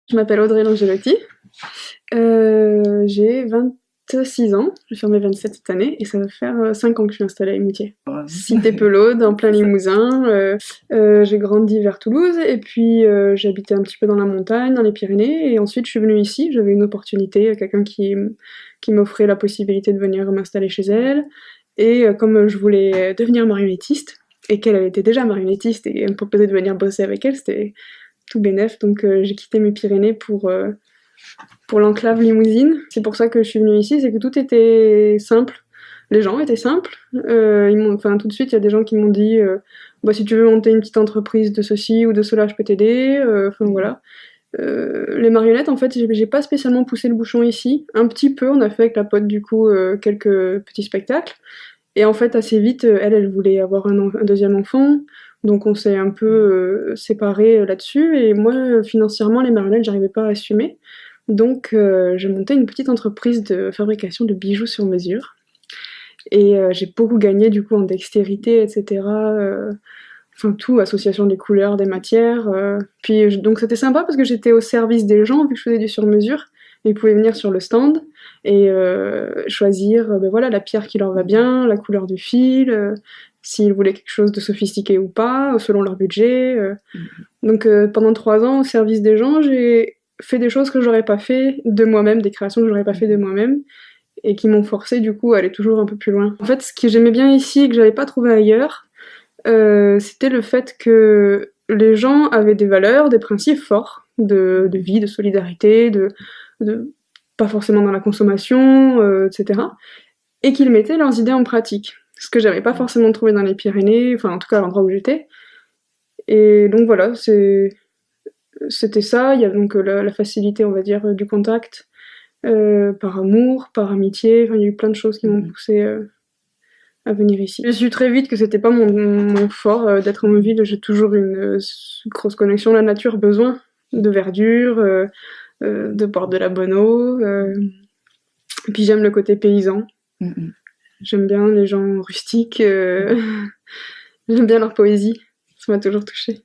Je m'appelle Audrey Langelotti, j'ai 26 ans, je vais faire mes 27 cette année, et ça va faire 5 ans que je suis installée à Émoutier. Cité Pelaude, en plein Limousin, j'ai grandi vers Toulouse, et puis j'habitais un petit peu dans la montagne, dans les Pyrénées, et ensuite je suis venue ici, j'avais une opportunité, quelqu'un qui m'offrait la possibilité de venir m'installer chez elle, et comme je voulais devenir marionnettiste, et qu'elle était déjà marionnettiste, et elle me proposait de venir bosser avec elle, c'était tout bénef, donc j'ai quitté mes Pyrénées pour l'enclave limousine. C'est pour ça que je suis venue ici, c'est que tout était simple, les gens étaient simples. Tout de suite, il y a des gens qui m'ont dit si tu veux monter une petite entreprise de ceci ou de cela, je peux t'aider. Voilà. Les marionnettes, en fait, j'ai pas spécialement poussé le bouchon ici. Un petit peu, on a fait avec la pote du coup quelques petits spectacles. Et en fait, assez vite, elle voulait avoir un deuxième enfant. Donc on s'est un peu séparés là-dessus, et moi financièrement les marionnettes j'arrivais pas à assumer, donc j'ai monté une petite entreprise de fabrication de bijoux sur mesure, et j'ai beaucoup gagné du coup en dextérité, etc. Tout, association des couleurs, des matières, donc c'était sympa parce que j'étais au service des gens vu que je faisais du sur mesure, ils pouvaient venir sur le stand et choisir la pierre qui leur va bien, la couleur du fil, s'ils voulaient quelque chose de sophistiqué ou pas, selon leur budget. Donc pendant 3 ans, au service des gens, j'ai fait des choses que j'aurais pas fait de moi-même, des créations que j'aurais pas fait de moi-même, et qui m'ont forcé du coup à aller toujours un peu plus loin. En fait, ce que j'aimais bien ici et que j'avais pas trouvé ailleurs, c'était le fait que les gens avaient des valeurs, des principes forts de vie, de solidarité, de pas forcément dans la consommation, etc. Et qu'ils mettaient leurs idées en pratique. Ce que j'avais pas forcément trouvé dans les Pyrénées, enfin en tout cas à l'endroit où j'étais. Et donc voilà, c'était ça. Il y a donc la facilité, on va dire, du contact, par amour, par amitié. Enfin, il y a eu plein de choses qui m'ont poussée à venir ici. J'ai su très vite que c'était pas mon fort d'être en ville. J'ai toujours une grosse connexion à la nature, besoin de verdure, de boire de la bonne eau. Et puis j'aime le côté paysan. J'aime bien les gens rustiques. J'aime bien leur poésie. Ça m'a toujours touchée.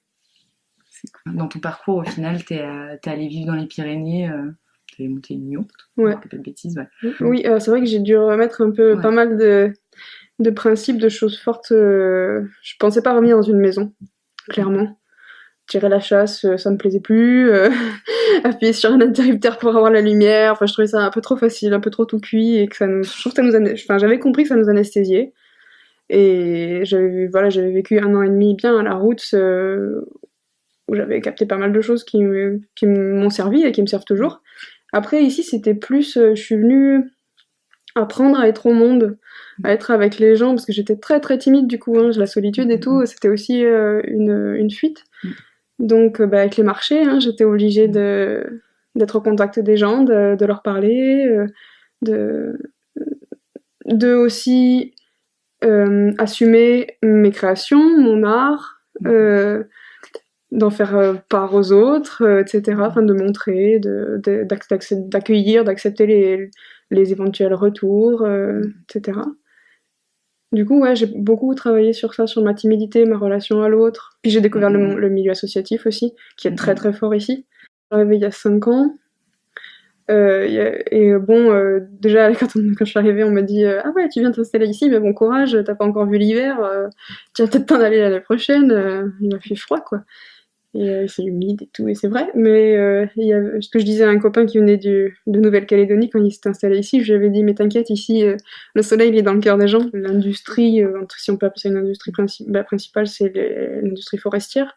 Dans ton parcours, au final, t'es allée vivre dans les Pyrénées, t'avais monté une yacht, ouais. Pas de bêtises, ouais. Oui, c'est vrai que j'ai dû remettre un peu pas mal de principes, de choses fortes. Je pensais pas revenir dans une maison, clairement. Tirer la chasse, ça me plaisait plus. Appuyer sur un interrupteur pour avoir la lumière. Enfin, je trouvais ça un peu trop facile, un peu trop tout cuit, et que je trouve que ça nous j'avais compris que ça nous anesthésiait. Et j'avais vécu 1 an et demi bien à la route, où j'avais capté pas mal de choses qui m'ont servi et qui me servent toujours. Après, ici, c'était plus, je suis venue apprendre à être au monde, à être avec les gens, parce que j'étais très très timide du coup, la solitude et tout, c'était aussi une fuite. Donc avec les marchés, j'étais obligée d'être au contact des gens, de leur parler, de aussi assumer mes créations, mon art, d'en faire part aux autres, etc. Enfin, de montrer, d'accueillir, d'accepter les éventuels retours, etc. Du coup, ouais, j'ai beaucoup travaillé sur ça, sur ma timidité, ma relation à l'autre. Puis j'ai découvert le milieu associatif aussi, qui est très très fort ici. Je suis arrivée il y a 5 ans. Déjà quand je suis arrivée, on m'a dit ah ouais, tu viens t'installer ici, mais bon courage, t'as pas encore vu l'hiver, tu vas peut-être t'en aller l'année prochaine. Il m'a fait froid quoi. Et c'est humide et tout, et c'est vrai. Mais ce que je disais à un copain qui venait de Nouvelle-Calédonie quand il s'est installé ici, je lui avais dit mais t'inquiète, ici le soleil il est dans le cœur des gens. L'industrie, si on peut appeler ça une industrie principale, c'est l'industrie forestière,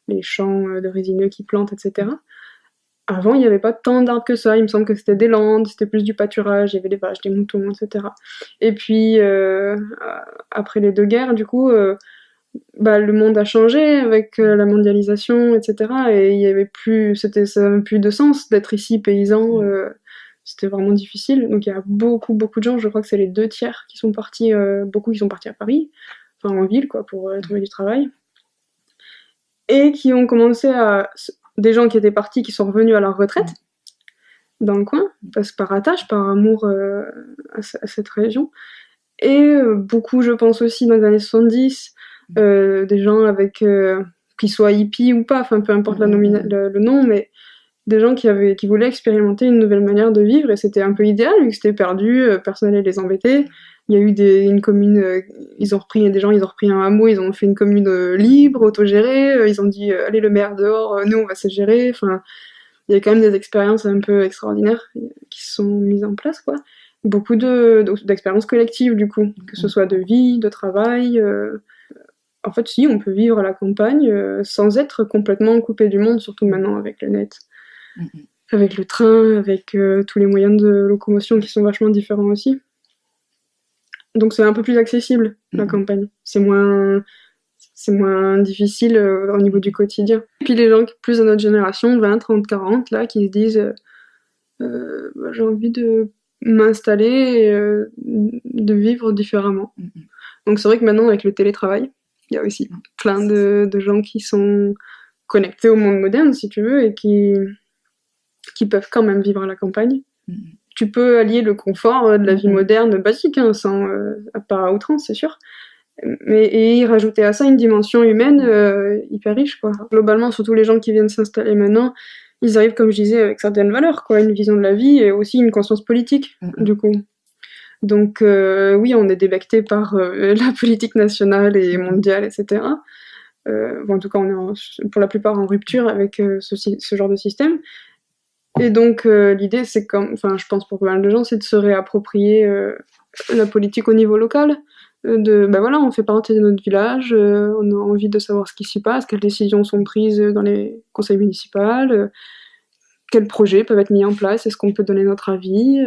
les champs de résineux qui plantent, etc. Avant, il n'y avait pas tant d'arbres que ça. Il me semble que c'était des landes, c'était plus du pâturage, il y avait des vaches, des moutons, etc. Et puis, après les 2 guerres, du coup, le monde a changé avec la mondialisation, etc. Et il y avait plus, ça n'avait plus de sens d'être ici paysan. C'était vraiment difficile. Donc il y a beaucoup, beaucoup de gens, je crois que c'est les 2 tiers qui sont partis, beaucoup qui sont partis à Paris, enfin en ville, quoi, pour trouver du travail. Et qui ont commencé des gens qui étaient partis, qui sont revenus à leur retraite, dans le coin, parce par attache, par amour à cette région. Et beaucoup, je pense aussi, dans les années 70, des gens avec, qui soient hippies ou pas, enfin peu importe le nom, mais des gens qui voulaient expérimenter une nouvelle manière de vivre, et c'était un peu idéal, vu que c'était perdu, personne n'allait les embêter. Il y a eu une commune, ils ont repris un hameau, ils ont fait une commune libre, autogérée, ils ont dit allez le maire dehors, nous on va se gérer. Enfin, il y a quand même des expériences un peu extraordinaires qui se sont mises en place, quoi. Beaucoup d'expériences collectives, du coup, que ce soit de vie, de travail. En fait, si, on peut vivre à la campagne sans être complètement coupé du monde, surtout maintenant avec le net, avec le train, avec tous les moyens de locomotion qui sont vachement différents aussi. Donc c'est un peu plus accessible, la campagne. C'est moins difficile au niveau du quotidien. Et puis les gens plus de notre génération, 20, 30, 40, là, qui se disent j'ai envie de m'installer et de vivre différemment. Donc c'est vrai que maintenant, avec le télétravail, il y a aussi plein de gens qui sont connectés au monde moderne, si tu veux, et qui peuvent quand même vivre à la campagne. Tu peux allier le confort de la vie moderne basique, hein, sans pas à outrance, c'est sûr, et rajouter à ça une dimension humaine hyper riche, quoi. Globalement, surtout les gens qui viennent s'installer maintenant, ils arrivent, comme je disais, avec certaines valeurs, quoi, une vision de la vie et aussi une conscience politique, du coup. Donc oui, on est débecté par la politique nationale et mondiale, etc. En tout cas, on est pour la plupart en rupture avec ce genre de système. Et donc l'idée, c'est je pense pour pas mal de gens, c'est de se réapproprier la politique au niveau local. On fait partie de notre village, on a envie de savoir ce qui s'y passe, quelles décisions sont prises dans les conseils municipaux, quels projets peuvent être mis en place, est-ce qu'on peut donner notre avis,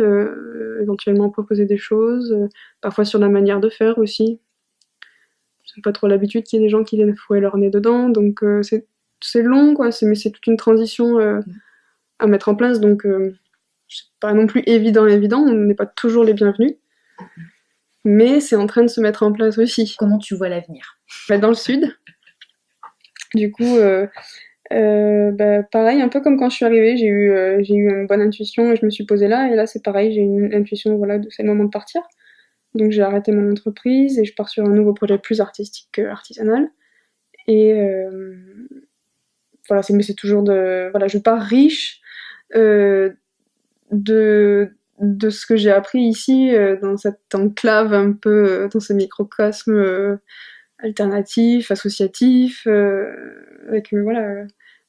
éventuellement proposer des choses, parfois sur la manière de faire aussi. J'ai pas trop l'habitude qu'il y ait des gens qui viennent fouer leur nez dedans, donc c'est long, quoi, mais c'est toute une transition à mettre en place, donc c'est pas non plus évident, on n'est pas toujours les bienvenus, mais c'est en train de se mettre en place aussi. Comment tu vois l'avenir ? Dans le sud, du coup, pareil, un peu comme quand je suis arrivée, j'ai eu une bonne intuition et je me suis posée là, et là c'est pareil, j'ai une intuition, voilà, c'est le moment de partir. Donc j'ai arrêté mon entreprise et je pars sur un nouveau projet plus artistique qu'artisanal. Et voilà, mais c'est toujours je pars riche de ce que j'ai appris ici, dans cette enclave un peu, dans ce microcosme alternatif, associatif, avec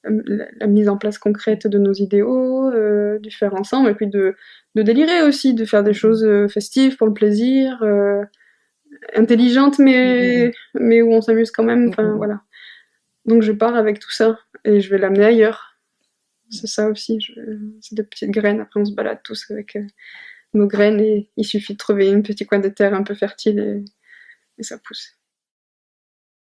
la mise en place concrète de nos idéaux, du faire ensemble, et puis de délirer aussi, de faire des choses festives pour le plaisir, intelligentes, mais où on s'amuse quand même, voilà. Donc je pars avec tout ça, et je vais l'amener ailleurs. C'est ça aussi, c'est de petites graines, après on se balade tous avec nos graines, et il suffit de trouver un petit coin de terre un peu fertile, et ça pousse.